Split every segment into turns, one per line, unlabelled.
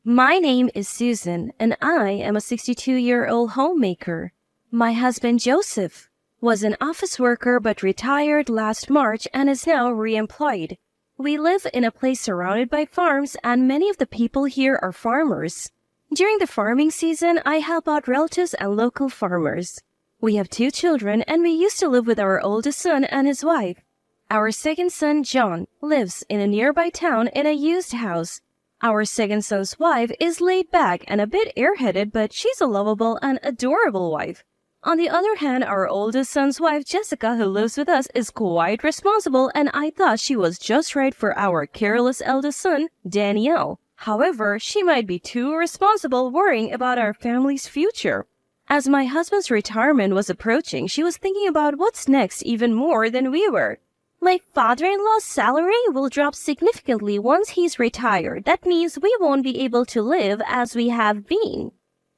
My name is Susan, and I am a 62-year-old homemaker. My husband Joseph was an office worker but retired last March and is now re-employed. We live in a place surrounded by farms, and many of the people here are farmers. During the farming season, I help out relatives and local farmers. We have 2 children, and we used to live with our oldest son and his wife. Our second son, John, lives in a nearby town in a used house. Our second son's wife is laid back and a bit airheaded, but she's a lovable and adorable wife. On the other hand, our oldest son's wife, Jessica, who lives with us, is quite responsible, and I thought she was just right for our careless eldest son, Daniel. However, she might be too responsible, worrying about our family's future. As my husband's retirement was approaching, she was thinking about what's next even more than we were. My father-in-law's salary will drop significantly once he's retired. That means we won't be able to live as we have been.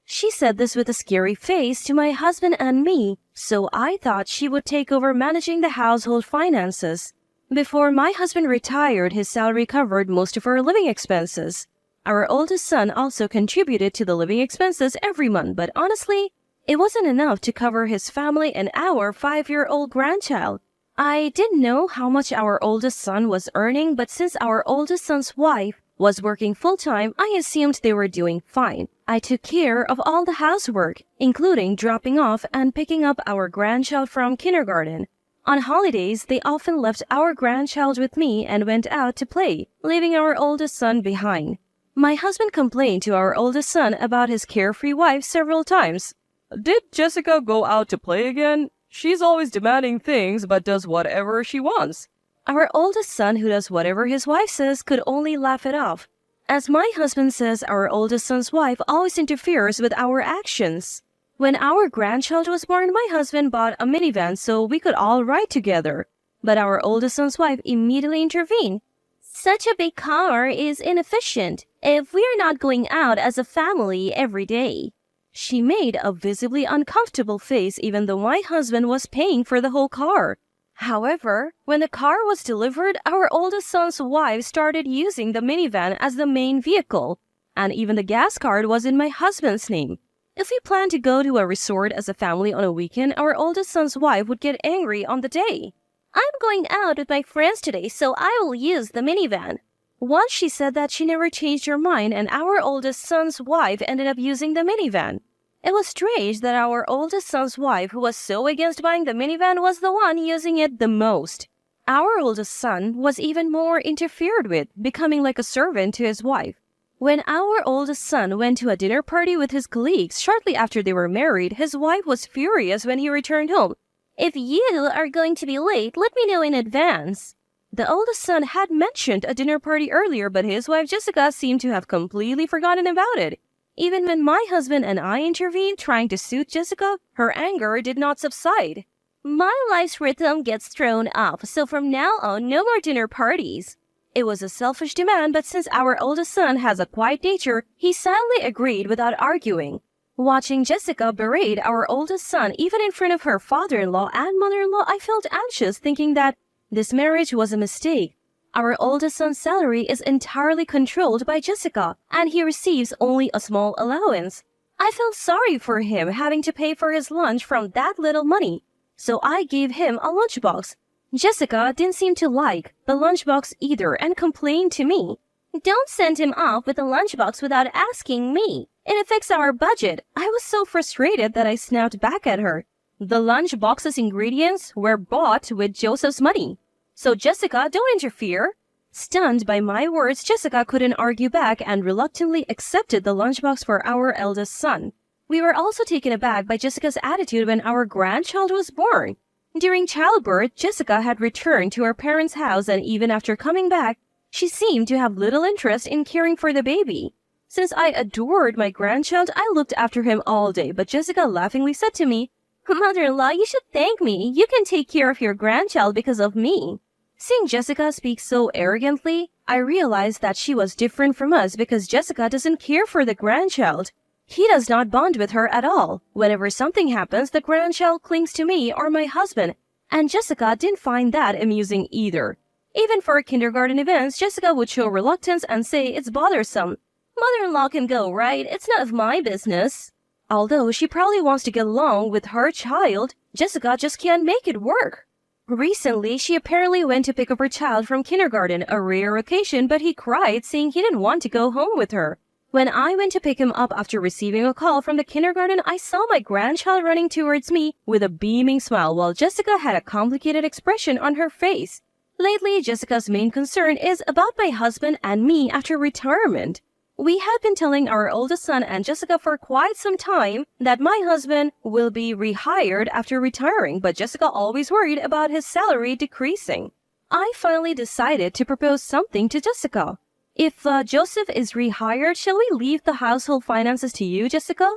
She said this with a scary face to my husband and me, so I thought she would take over managing the household finances. Before my husband retired, his salary covered most of our living expenses. Our oldest son also contributed to the living expenses every month, but honestly, it wasn't enough to cover his family and our 5-year-old grandchild. I didn't know how much our oldest son was earning, but since our oldest son's wife was working full-time, I assumed they were doing fine. I took care of all the housework, including dropping off and picking up our grandchild from kindergarten. On holidays, they often left our grandchild with me and went out to play, leaving our oldest son behind. My husband complained to our oldest son about his carefree wife several times.
Did Jessica go out to play again? She's always demanding things but does whatever she wants.
Our oldest son, who does whatever his wife says, could only laugh it off. As my husband says, our oldest son's wife always interferes with our actions. When our grandchild was born, my husband bought a minivan so we could all ride together. But our oldest son's wife immediately intervened. Such a big car is inefficient if we're not going out as a family every day. She made a visibly uncomfortable face even though my husband was paying for the whole car. However, when the car was delivered, our oldest son's wife started using the minivan as the main vehicle, and even the gas card was in my husband's name. If we planned to go to a resort as a family on a weekend, our oldest son's wife would get angry on the day. I'm going out with my friends today, so I will use the minivan. Once she said that, she never changed her mind, and our oldest son's wife ended up using the minivan. It was strange that our oldest son's wife, who was so against buying the minivan, was the one using it the most. Our oldest son was even more interfered with, becoming like a servant to his wife. When our oldest son went to a dinner party with his colleagues shortly after they were married, his wife was furious when he returned home. If you are going to be late, let me know in advance. The oldest son had mentioned a dinner party earlier, but his wife Jessica seemed to have completely forgotten about it. Even when my husband and I intervened trying to soothe Jessica, her anger did not subside. My life's rhythm gets thrown off, so from now on, no more dinner parties. It was a selfish demand, but since our oldest son has a quiet nature, he silently agreed without arguing. Watching Jessica berate our oldest son even in front of her father-in-law and mother-in-law, I felt anxious, thinking that this marriage was a mistake. Our oldest son's salary is entirely controlled by Jessica, and he receives only a small allowance. I felt sorry for him having to pay for his lunch from that little money, so I gave him a lunchbox. Jessica didn't seem to like the lunchbox either and complained to me. Don't send him off with a lunchbox without asking me. It affects our budget. I was so frustrated that I snapped back at her. The lunchbox's ingredients were bought with Joseph's money. So Jessica, don't interfere. Stunned by my words, Jessica couldn't argue back and reluctantly accepted the lunchbox for our eldest son. We were also taken aback by Jessica's attitude when our grandchild was born. During childbirth, Jessica had returned to her parents' house, and even after coming back, she seemed to have little interest in caring for the baby. Since I adored my grandchild, I looked after him all day, but Jessica laughingly said to me, "Mother-in-law, you should thank me. You can take care of your grandchild because of me." Seeing Jessica speak so arrogantly, I realized that she was different from us because Jessica doesn't care for the grandchild. He does not bond with her at all. Whenever something happens, the grandchild clings to me or my husband, and Jessica didn't find that amusing either. Even for kindergarten events, Jessica would show reluctance and say it's bothersome. Mother-in-law can go, right? It's none of my business. Although she probably wants to get along with her child, Jessica just can't make it work. Recently, she apparently went to pick up her child from kindergarten, a rare occasion, but he cried, saying he didn't want to go home with her. When I went to pick him up after receiving a call from the kindergarten, I saw my grandchild running towards me with a beaming smile, while Jessica had a complicated expression on her face. Lately, Jessica's main concern is about my husband and me after retirement. We had been telling our oldest son and Jessica for quite some time that my husband will be rehired after retiring, but Jessica always worried about his salary decreasing. I finally decided to propose something to Jessica. If Joseph is rehired, shall we leave the household finances to you, Jessica?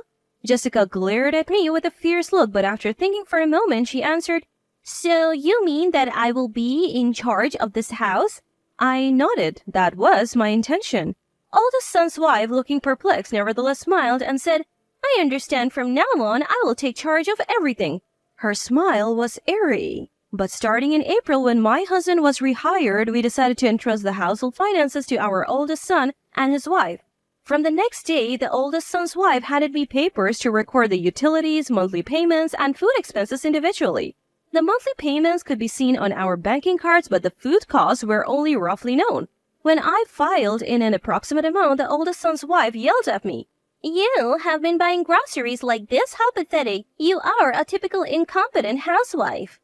Jessica glared at me with a fierce look, but after thinking for a moment, she answered, "So you mean that I will be in charge of this house?" I nodded. That was my intention. Oldest son's wife, looking perplexed, nevertheless smiled and said, "I understand from now on I will take charge of everything." Her smile was airy. But starting in April, when my husband was rehired, we decided to entrust the household finances to our oldest son and his wife. From the next day, the oldest son's wife handed me papers to record the utilities, monthly payments, and food expenses individually. The monthly payments could be seen on our banking cards, but the food costs were only roughly known. When I filed in an approximate amount, the oldest son's wife yelled at me, "You have been buying groceries like this? How pathetic. You are a typical incompetent housewife."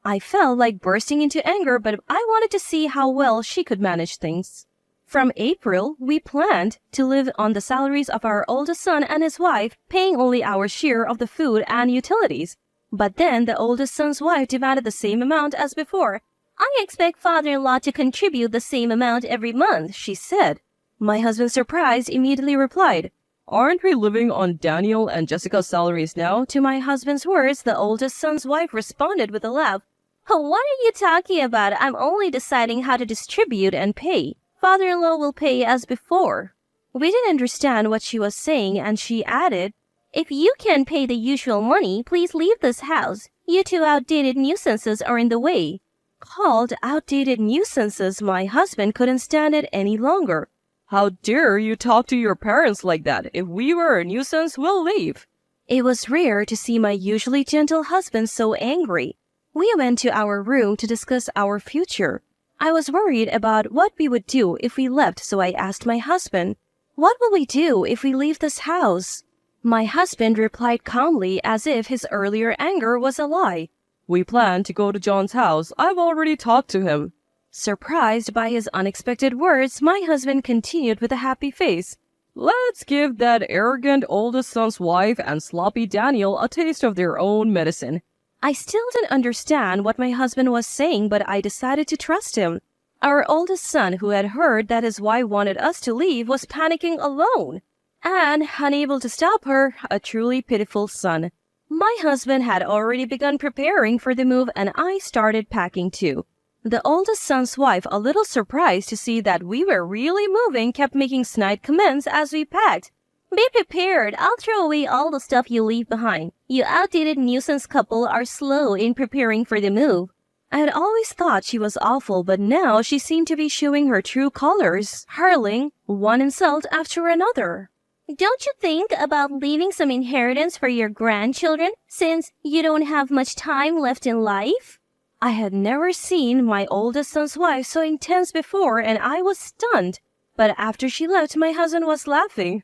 I felt like bursting into anger, but I wanted to see how well she could manage things. From April, we planned to live on the salaries of our oldest son and his wife, paying only our share of the food and utilities. But then the oldest son's wife demanded the same amount as before. "I expect father-in-law to contribute the same amount every month," she said. My husband, surprised, immediately replied,
"Aren't we living on Daniel and Jessica's salaries now?"
To my husband's words, the oldest son's wife responded with a laugh. "What are you talking about? I'm only deciding how to distribute and pay. Father-in-law will pay as before." We didn't understand what she was saying, and she added, "If you can't pay the usual money, please leave this house. You two outdated nuisances are in the way." Called outdated nuisances, my husband couldn't stand it any longer.
"How dare you talk to your parents like that? If we were a nuisance, we'll leave."
It was rare to see my usually gentle husband so angry. We went to our room to discuss our future. I was worried about what we would do if we left, so I asked my husband, "What will we do if we leave this house?" My husband replied calmly, as if his earlier anger was a lie.
"We plan to go to John's house. I've already talked to him."
Surprised by his unexpected words, my husband continued with a happy face,
"Let's give that arrogant oldest son's wife and sloppy Daniel a taste of their own medicine."
I still didn't understand what my husband was saying, but I decided to trust him. Our oldest son, who had heard that his wife wanted us to leave, was panicking alone. And, unable to stop her, a truly pitiful son. My husband had already begun preparing for the move, and I started packing too. The oldest son's wife, a little surprised to see that we were really moving, kept making snide comments as we packed. "Be prepared. I'll throw away all the stuff you leave behind. You outdated nuisance couple are slow in preparing for the move." I had always thought she was awful, but now she seemed to be showing her true colors, hurling one insult after another. "Don't you think about leaving some inheritance for your grandchildren, since you don't have much time left in life?" I had never seen my oldest son's wife so intense before, and I was stunned. But after she left, my husband was laughing.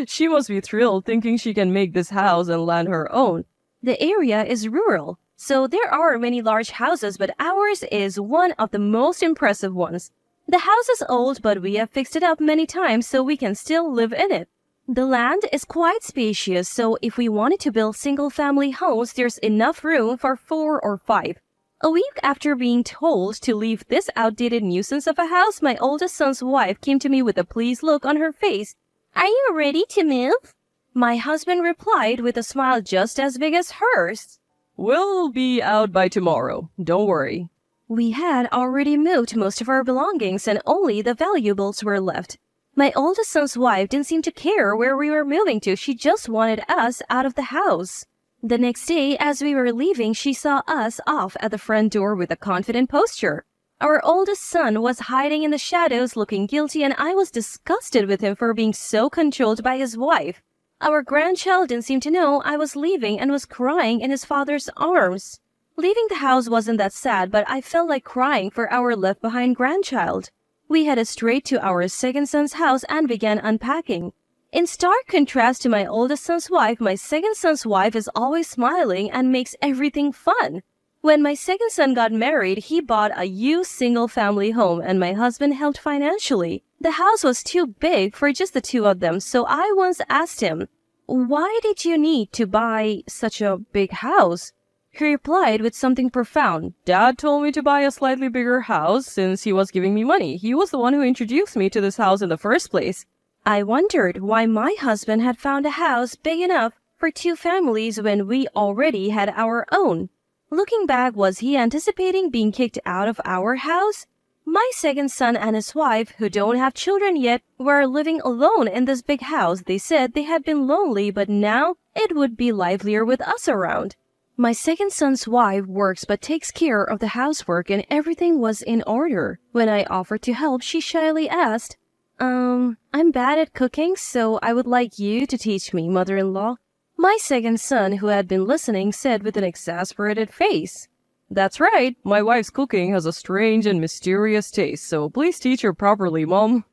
"She must be thrilled thinking she can make this house and land her own."
The area is rural, so there are many large houses, but ours is one of the most impressive ones. The house is old, but we have fixed it up many times so we can still live in it. The land is quite spacious, so if we wanted to build single-family homes, there's enough room for 4 or 5. A week after being told to leave this outdated nuisance of a house, my oldest son's wife came to me with a pleased look on her face. "Are you ready to move?" My husband replied with a smile just as big as hers.
"We'll be out by tomorrow. Don't worry."
We had already moved most of our belongings and only the valuables were left. My oldest son's wife didn't seem to care where we were moving to. She just wanted us out of the house. The next day, as we were leaving, she saw us off at the front door with a confident posture. Our oldest son was hiding in the shadows looking guilty, and I was disgusted with him for being so controlled by his wife. Our grandchild didn't seem to know I was leaving and was crying in his father's arms. Leaving the house wasn't that sad, but I felt like crying for our left-behind grandchild. We headed straight to our second son's house and began unpacking. In stark contrast to my oldest son's wife, my second son's wife is always smiling and makes everything fun. When my second son got married, he bought a used single-family home and my husband helped financially. The house was too big for just the two of them, so I once asked him, "Why did you need to buy such a big house?" He replied with something profound.
Dad told me to buy a slightly bigger house since he was giving me money. He was the one who introduced me to this house in the first place.
I wondered why my husband had found a house big enough for two families when we already had our own. Looking back, was he anticipating being kicked out of our house? My second son and his wife, who don't have children yet, were living alone in this big house. They said they had been lonely, but now it would be livelier with us around. My second son's wife works but takes care of the housework and everything was in order. When I offered to help, she shyly asked, I'm bad at cooking, so I would like you to teach me, mother-in-law." My second son, who had been listening, said with an exasperated face,
"That's right. My wife's cooking has a strange and mysterious taste, so please teach her properly, Mom."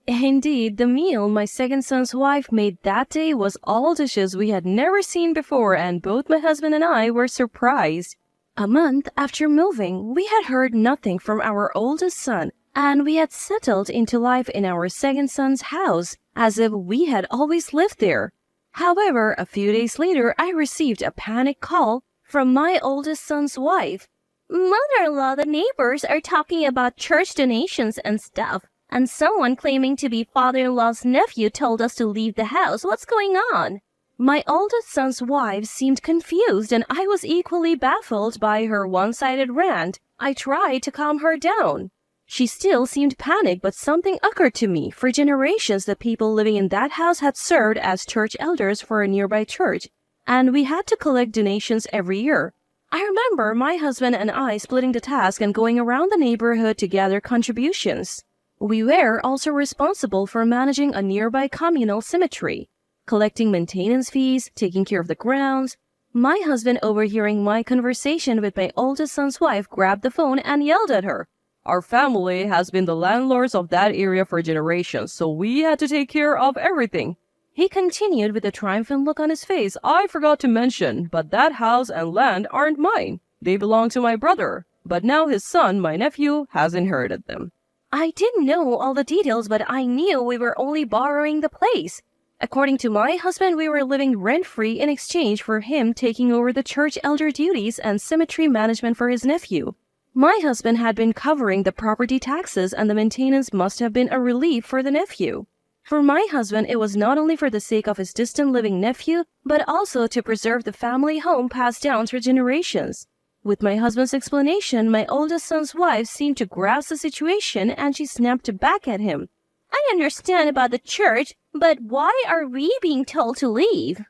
Indeed, the meal my second son's wife made that day was all dishes we had never seen before, and both my husband and I were surprised. A month after moving, we had heard nothing from our oldest son, and we had settled into life in our second son's house, as if we had always lived there. However, a few days later, I received a panic call from my oldest son's wife. "Mother-in-law, the neighbors are talking about church donations and stuff. And someone claiming to be father-in-law's nephew told us to leave the house. What's going on?" My oldest son's wife seemed confused, and I was equally baffled by her one-sided rant. I tried to calm her down. She still seemed panicked, but something occurred to me. For generations, the people living in that house had served as church elders for a nearby church, and we had to collect donations every year. I remember my husband and I splitting the task and going around the neighborhood to gather contributions. We were also responsible for managing a nearby communal cemetery, collecting maintenance fees, taking care of the grounds. My husband, overhearing my conversation with my oldest son's wife, grabbed the phone and yelled at her,
"Our family has been the landlords of that area for generations, so we had to take care of everything."
He continued with a triumphant look on his face.
"I forgot to mention, but that house and land aren't mine. They belong to my brother, but now his son, my nephew, has inherited them."
I didn't know all the details, but I knew we were only borrowing the place. According to my husband, we were living rent-free in exchange for him taking over the church elder duties and cemetery management for his nephew. My husband had been covering the property taxes, and the maintenance must have been a relief for the nephew. For my husband, it was not only for the sake of his distant living nephew, but also to preserve the family home passed down through generations. With my husband's explanation, my oldest son's wife seemed to grasp the situation, and she snapped back at him. "I understand about the church, but why are we being told to leave?"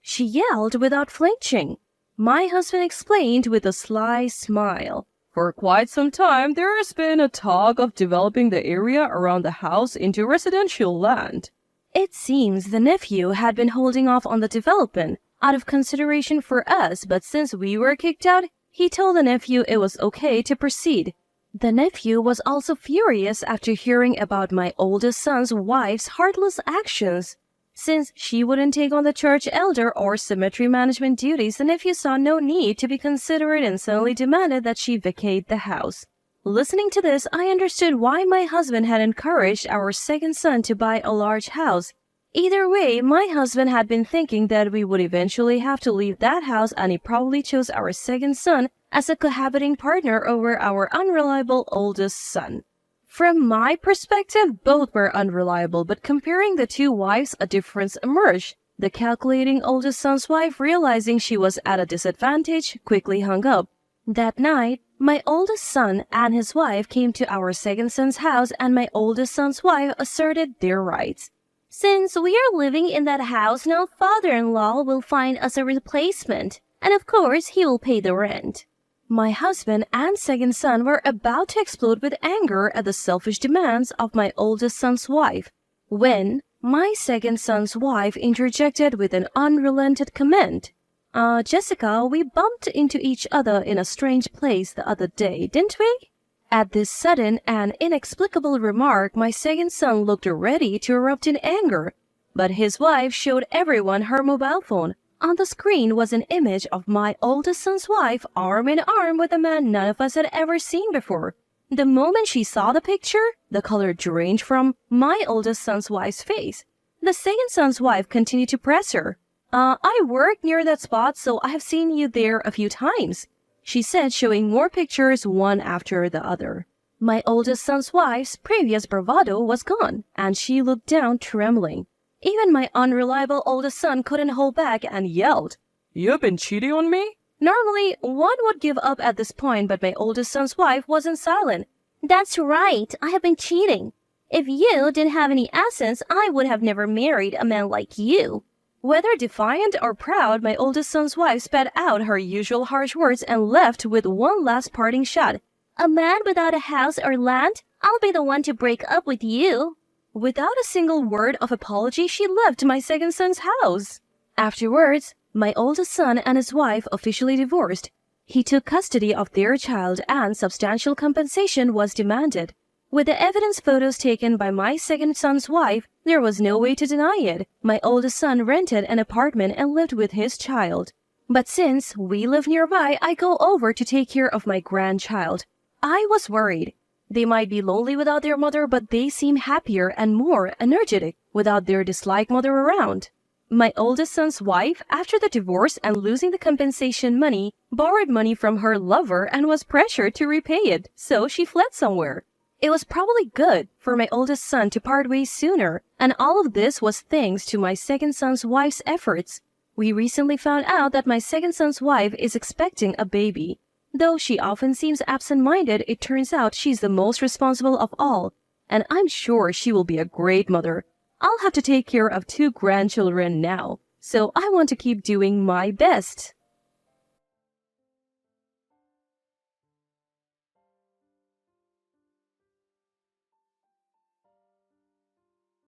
She yelled without flinching. My husband explained with a sly smile.
"For quite some time, there has been a talk of developing the area around the house into residential land."
It seems the nephew had been holding off on the development out of consideration for us, but since we were kicked out, he told the nephew it was okay to proceed. The nephew was also furious after hearing about my oldest son's wife's heartless actions. Since she wouldn't take on the church elder or cemetery management duties, the nephew saw no need to be considerate and suddenly demanded that she vacate the house. Listening to this, I understood why my husband had encouraged our second son to buy a large house. Either way, my husband had been thinking that we would eventually have to leave that house, and he probably chose our second son as a cohabiting partner over our unreliable oldest son. From my perspective, both were unreliable, but comparing the two wives, a difference emerged. The calculating oldest son's wife, realizing she was at a disadvantage, quickly hung up. That night, my oldest son and his wife came to our second son's house, and my oldest son's wife asserted their rights. "Since we are living in that house now, father-in-law will find us a replacement, and of course he will pay the rent." My husband and second son were about to explode with anger at the selfish demands of my oldest son's wife when my second son's wife interjected with an unrelenting comment. Jessica, we bumped into each other in a strange place the other day, didn't we?" At this sudden and inexplicable remark, my second son looked ready to erupt in anger, but his wife showed everyone her mobile phone. On the screen was an image of my oldest son's wife arm in arm with a man none of us had ever seen before. The moment she saw the picture, the color drained from my oldest son's wife's face. The second son's wife continued to press her. I work near that spot, so I have seen you there a few times," she said, showing more pictures one after the other. My oldest son's wife's previous bravado was gone, and she looked down trembling. Even my unreliable oldest son couldn't hold back and yelled,
"You've been cheating on me?"
Normally, one would give up at this point, but my oldest son's wife wasn't silent. "That's right, I have been cheating. If you didn't have any assets, I would have never married a man like you." Whether defiant or proud, my oldest son's wife spat out her usual harsh words and left with one last parting shot. "A man without a house or land, I'll be the one to break up with you." Without a single word of apology, she left my second son's house. Afterwards, my oldest son and his wife officially divorced. He took custody of their child and substantial compensation was demanded. With the evidence photos taken by my second son's wife, there was no way to deny it. My oldest son rented an apartment and lived with his child. But since we live nearby, I go over to take care of my grandchild. I was worried. They might be lonely without their mother, but they seem happier and more energetic without their disliked mother around. My oldest son's wife, after the divorce and losing the compensation money, borrowed money from her lover and was pressured to repay it, so she fled somewhere. It was probably good for my oldest son to part ways sooner, and all of this was thanks to my second son's wife's efforts. We recently found out that my second son's wife is expecting a baby. Though she often seems absent-minded, it turns out she's the most responsible of all, and I'm sure she will be a great mother. I'll have to take care of 2 grandchildren now, so I want to keep doing my best.